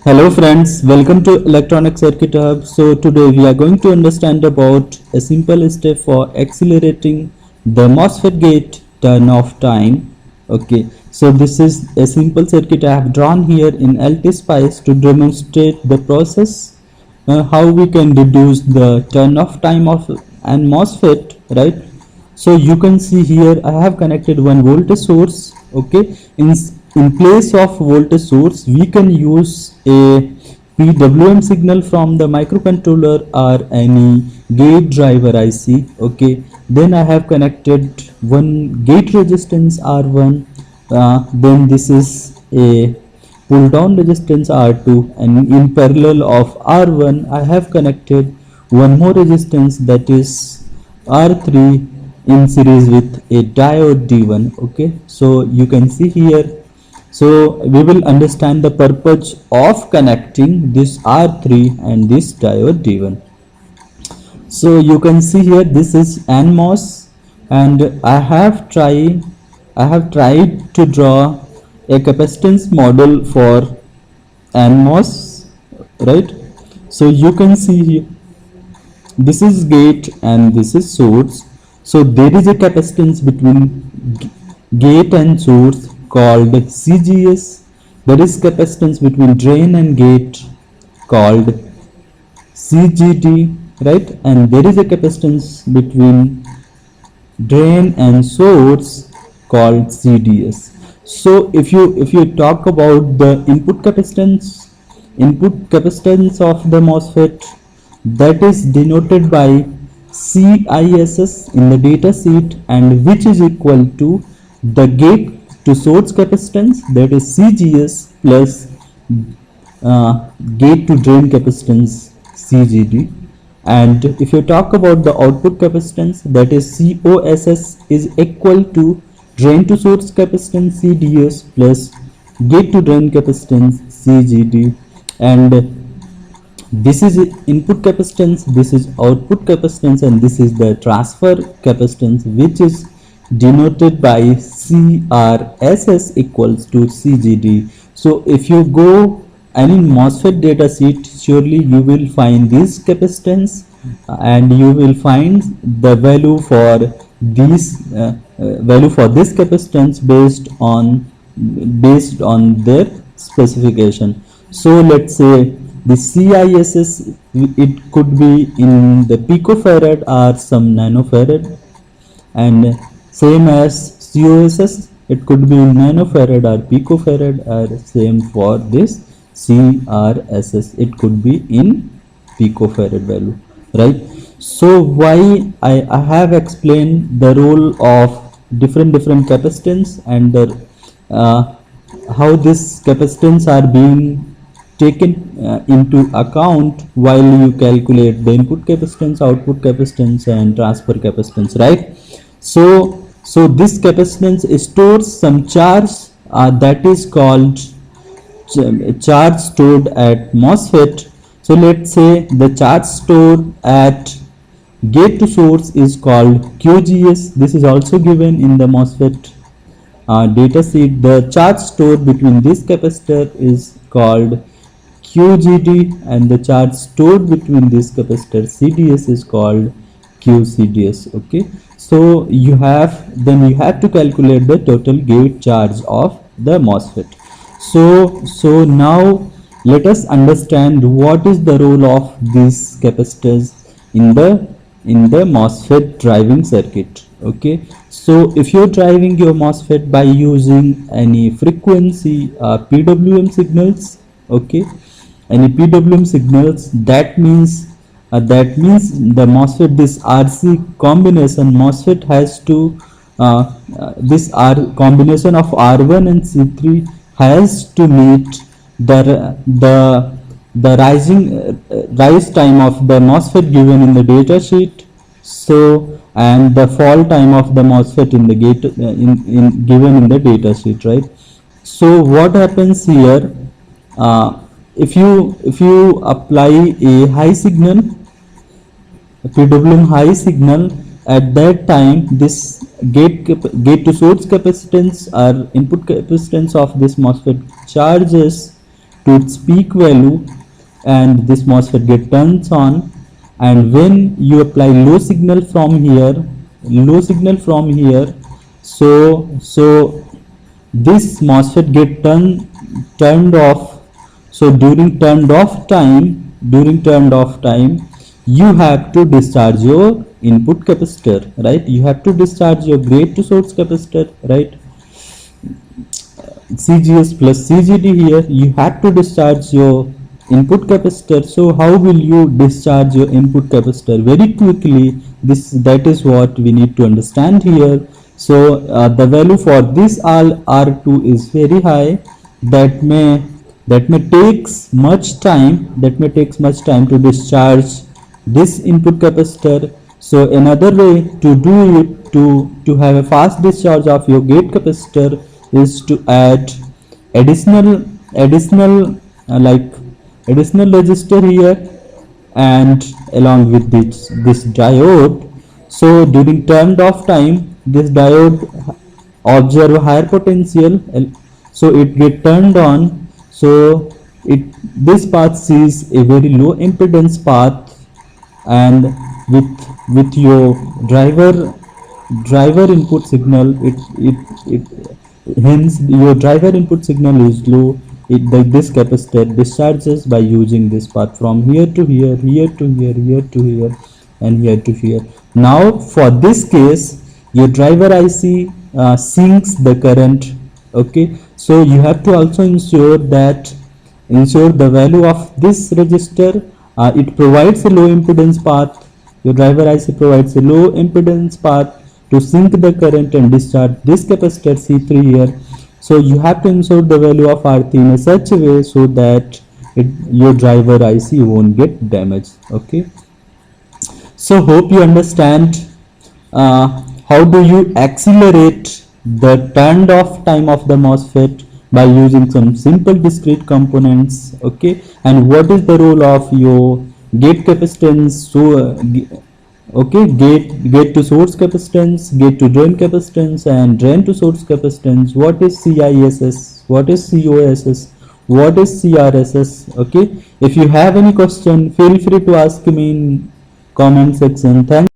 Hello friends, welcome to Electronic Circuit Hub. So today we are going to understand about a simple step for accelerating the MOSFET gate turn off time. Okay, so this is a simple circuit I have drawn here in LT-SPICE to demonstrate the process, how we can reduce the turn off time of an MOSFET, right? So you can see here I have connected one voltage source. Okay, in place of voltage source we can use a PWM signal from the microcontroller or any gate driver IC. Okay, then I have connected one gate resistance R1, then this is a pull down resistance R2, and in parallel of R1 I have connected one more resistance, that is R3, in series with a diode D1. Okay, so you can see here, so we will understand the purpose of connecting this R3 and this diode D1. So you can see here this is NMOS, and I have tried to draw a capacitance model for NMOS, right? So you can see here this is gate and this is source. So there is a capacitance between gate and source called CGS. There is capacitance between drain and gate called CGD, right? And there is a capacitance between drain and source called CDS. So if you talk about the input capacitance of the MOSFET, that is denoted by CISS in the data sheet, and which is equal to the gate to source capacitance, that is CGS, plus gate to drain capacitance CGD. And if you talk about the output capacitance, that is COSS, is equal to drain to source capacitance CDS plus gate to drain capacitance CGD. And this is input capacitance, this is output capacitance, and this is the transfer capacitance, which is denoted by CRSS equals to CGD. So if you go any MOSFET data sheet, surely you will find this capacitance, and you will find the value for this capacitance based on their specification. So let's say the CISS, it could be in the picofarad or some nanofarad, and same as COSS, it could be in nanofarad or picofarad, or same for this CRSS, it could be in picofarad value, right? So why I have explained the role of different capacitance, and the how this capacitance are being taken into account while you calculate the input capacitance, output capacitance, and transfer capacitance, right? So this capacitance stores some charge, that is called charge stored at MOSFET. So let's say the charge stored at gate to source is called QGS. This is also given in the MOSFET data sheet. The charge stored between this capacitor is called QGD, and the charge stored between this capacitor CDS is called QCDS. Okay, so you have to calculate the total gate charge of the MOSFET. So now let us understand what is the role of these capacitors in the MOSFET driving circuit. Okay, so if you're driving your MOSFET by using any frequency PWM signals, okay, any PWM signals, that means the MOSFET, this RC combination MOSFET has to this R combination of R1 and C3 has to meet the rise time of the MOSFET given in the data sheet, so, and the fall time of the MOSFET in the gate given in the data sheet, right? So what happens here, if you apply a high signal, a PWM high signal, at that time this gate to source capacitance or input capacitance of this MOSFET charges to its peak value, and this MOSFET get turns on. And when you apply low signal from here, so this MOSFET get turned off. So during turned off time, you have to discharge your input capacitor, right? You have to discharge your gate to source capacitor, right? CGS plus CGD here, you have to discharge your input capacitor. So how will you discharge your input capacitor? Very quickly, that is what we need to understand here. So the value for this R2 is very high. That may takes much time to discharge this input capacitor. So another way to do it, to have a fast discharge of your gate capacitor, is to add additional like additional resistor here, and along with this diode. So during turned off time, this diode observe higher potential, so it get turned on. So this path sees a very low impedance path, and with your driver input signal, hence your driver input signal is low. This capacitor discharges by using this path from here to here, here to here, here to here, and here to here. Now for this case, your driver IC sinks the current. Okay, so you have to also ensure the value of this resistor. It provides a low impedance path. Your driver IC provides a low impedance path to sink the current and discharge this capacitor C3 here. So you have to ensure the value of R3 in a such a way so that your driver IC won't get damaged. Okay, so hope you understand how do you accelerate the turned off time of the MOSFET by using some simple discrete components. Okay, and what is the role of your gate capacitance? So okay, gate to source capacitance, gate to drain capacitance, and drain to source capacitance. What is CISS? What is COSS? What is CRSS? Okay, if you have any question, feel free to ask me in comment section. Thank